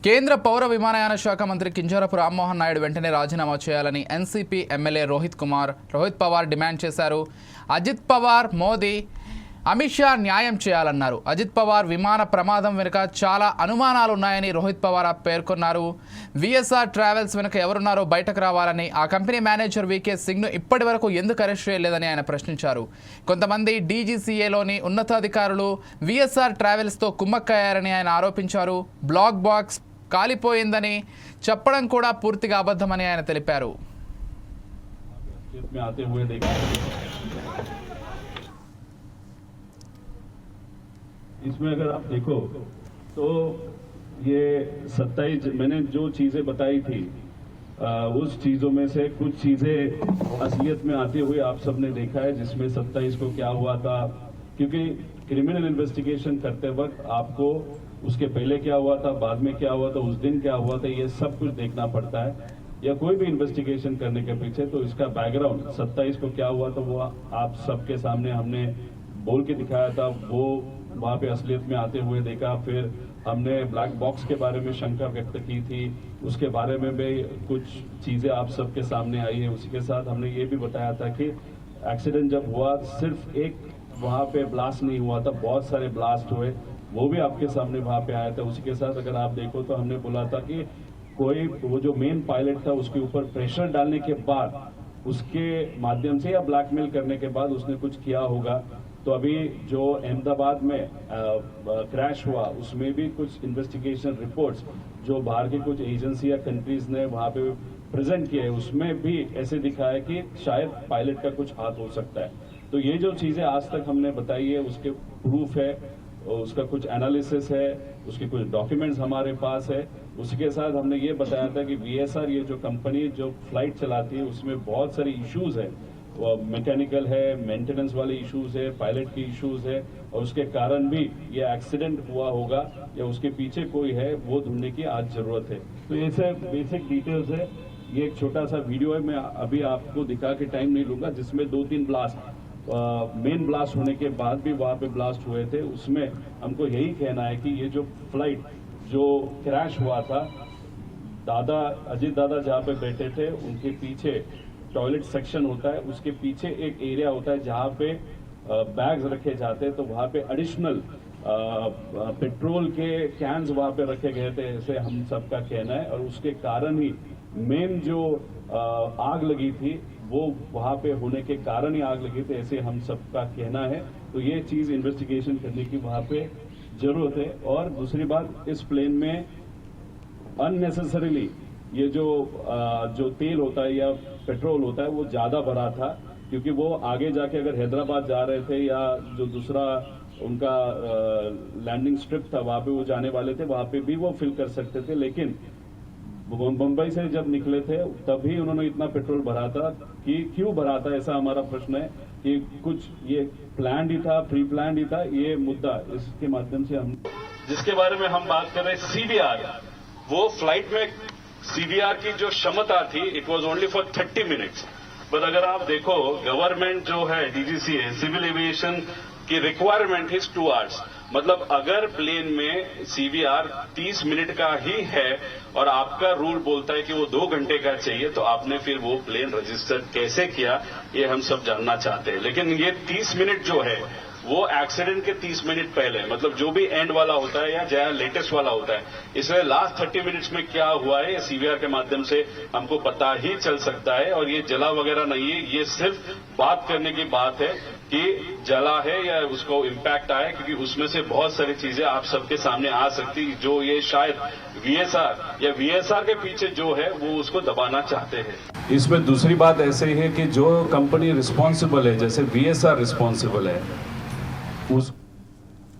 కేంద్ర పౌర విమానయాన శాఖ మంత్రి కింజరాపు రామ్మోహన్ నాయుడు వెంటనే రాజీనామా చేయాలని NCP MLA Rohit Pawar demand చేశారు. అజిత్ పవార్, మోదీ, అమిత్ షా న్యాయం చేయాలన్నారు. అజిత్ పవార్ విమాన ప్రమాదం వెనుక చాలా అనుమానాలున్నాయని రోహిత్ పవార్ పేర్కొన్నారు. విఎస్ఆర్ ట్రావెల్స్ వెనుక ఎవరున్నారో బయటకు రావాలని, ఆ కంపెనీ మేనేజర్ వికే సింగ్ను ఇప్పటి వరకు ఎందుకు అరెస్ట్ చేయలేదని ఆయన ప్రశ్నించారు. కొంతమంది డీజీసీఏలోని ఉన్నతాధికారులు విఎస్ఆర్ ట్రావెల్స్తో కుమ్మక్కయ్యారని ఆయన ఆరోపించారు. బ్లాక్ బాక్స్ కాలిపోయిందని చెప్పడం కూడా పూర్తిగా అబద్ధమని ఆయన తెలిపారు. इसमें अगर आप देखो तो ये 27 मैंने जो चीजें बताई थी उस चीजों में से कुछ चीजें असलियत में आते हुए आप सबने देखा है, जिसमें 27 को क्या हुआ था, क्योंकि क्रिमिनल इन्वेस्टिगेशन करते वक्त आपको उसके पहले क्या हुआ था, बाद में क्या हुआ था, उस दिन क्या हुआ था, ये सब कुछ देखना पड़ता है. या कोई भी इन्वेस्टिगेशन करने के पीछे तो इसका बैकग्राउंड 27 को क्या हुआ था वो आप सबके सामने हमने बोल के दिखाया था. वो वहाँ पे असलियत में आते हुए देखा. फिर हमने ब्लैक बॉक्स के बारे में शंका व्यक्त की थी, उसके बारे में भी कुछ चीजें आप सबके सामने आई है. उसी के साथ हमने ये भी बताया था कि एक्सीडेंट जब हुआ सिर्फ एक वहाँ पे ब्लास्ट नहीं हुआ था, बहुत सारे ब्लास्ट हुए, वो भी आपके सामने वहाँ पे आया था. उसी के साथ अगर आप देखो तो हमने बोला था कि कोई वो जो मेन पायलट था उसके ऊपर प्रेशर डालने के बाद, उसके माध्यम से या ब्लैकमेल करने के बाद उसने कुछ किया होगा. तो अभी जो अहमदाबाद में क्रैश हुआ उसमें भी कुछ इन्वेस्टिगेशन रिपोर्ट्स जो बाहर की कुछ एजेंसी या कंट्रीज ने वहां पे प्रेजेंट किए हैं, उसमें भी ऐसे दिखा है कि शायद पायलट का कुछ हाथ हो सकता है. तो ये जो चीजें आज तक हमने बताई है उसके प्रूफ है, उसका कुछ एनालिसिस है, उसके कुछ डॉक्यूमेंट्स हमारे पास है. उसी के साथ हमने ये बताया था कि वीएसआर ये जो कंपनी जो फ्लाइट चलाती है उसमें बहुत सारे इश्यूज है, मैकेनिकल है, मेंटेनेंस वाले इश्यूज है, पायलट के इश्यूज है, और उसके कारण भी ये एक्सीडेंट हुआ होगा या उसके पीछे कोई है वो ढूंढने की आज जरूरत है. तो ये सब बेसिक डिटेल्स है. ये एक छोटा सा वीडियो है, मैं अभी आपको दिखा के टाइम नहीं लूंगा, जिसमें 2-3 ब्लास्ट मेन ब्लास्ट होने के बाद भी वहाँ पे ब्लास्ट हुए थे. उसमें हमको यही कहना है कि ये जो फ्लाइट जो क्रैश हुआ था, अजीत दादा जहाँ पे बैठे थे उनके पीछे टॉयलेट सेक्शन होता है, उसके पीछे एक एरिया होता है जहाँ पे बैग्स रखे जाते हैं. तो वहाँ पे एडिशनल पेट्रोल के कैंस वहाँ पे रखे गए थे, ऐसे हम सबका कहना है. और उसके कारण ही मेन जो आग लगी थी वो वहाँ पे होने के कारण ही आग लगी थी, ऐसे हम सबका कहना है. तो ये चीज इन्वेस्टिगेशन करने की वहाँ पे जरूरत है. और दूसरी बात, इस प्लेन में अननेसेसरीली ये जो तेल होता है या पेट्रोल होता है वो ज्यादा भरा था, क्योंकि वो आगे जाके अगर हैदराबाद जा रहे थे या जो दूसरा उनका लैंडिंग स्ट्रिप था वहां पे वो जाने वाले थे, वहां पे भी वो फिल कर सकते थे. लेकिन मुंबई से जब निकले थे तभी उन्होंने इतना पेट्रोल भरा था. कि क्यों भरा था, ऐसा हमारा प्रश्न है. कि कुछ ये प्लान ही था, प्री प्लान ही था, ये मुद्दा इसके माध्यम से हम जिसके बारे में हम बात कर रहे हैं सीवीआर, वो फ्लाइट में सीवीआर की जो क्षमता थी it was only for 30 minutes. But अगर आप देखो गवर्नमेंट जो है डीजीसीए सिविल एविएशन की रिक्वायरमेंट इज 2 आवर्स. मतलब अगर प्लेन में सीवीआर 30 मिनट का ही है और आपका रूल बोलता है कि वो 2 घंटे का चाहिए, तो आपने फिर वो प्लेन रजिस्टर कैसे किया ये हम सब जानना चाहते हैं. लेकिन ये 30 मिनट जो है वो एक्सीडेंट के 30 मिनट पहले, मतलब जो भी एंड वाला होता है या जहाँ लेटेस्ट वाला होता है, इसलिए लास्ट 30 मिनट्स में क्या हुआ है सीवीआर के माध्यम से हमको पता ही चल सकता है. और ये जला वगैरह नहीं है, ये सिर्फ बात करने की बात है कि जला है या उसको इम्पैक्ट आया, क्योंकि उसमें से बहुत सारी चीजें आप सबके सामने आ सकती जो ये शायद वीएसआर के पीछे जो है वो उसको दबाना चाहते हैं. इसमें दूसरी बात ऐसे है कि जो कंपनी रिस्पॉन्सिबल है, जैसे वीएसआर रिस्पॉन्सिबल है, उस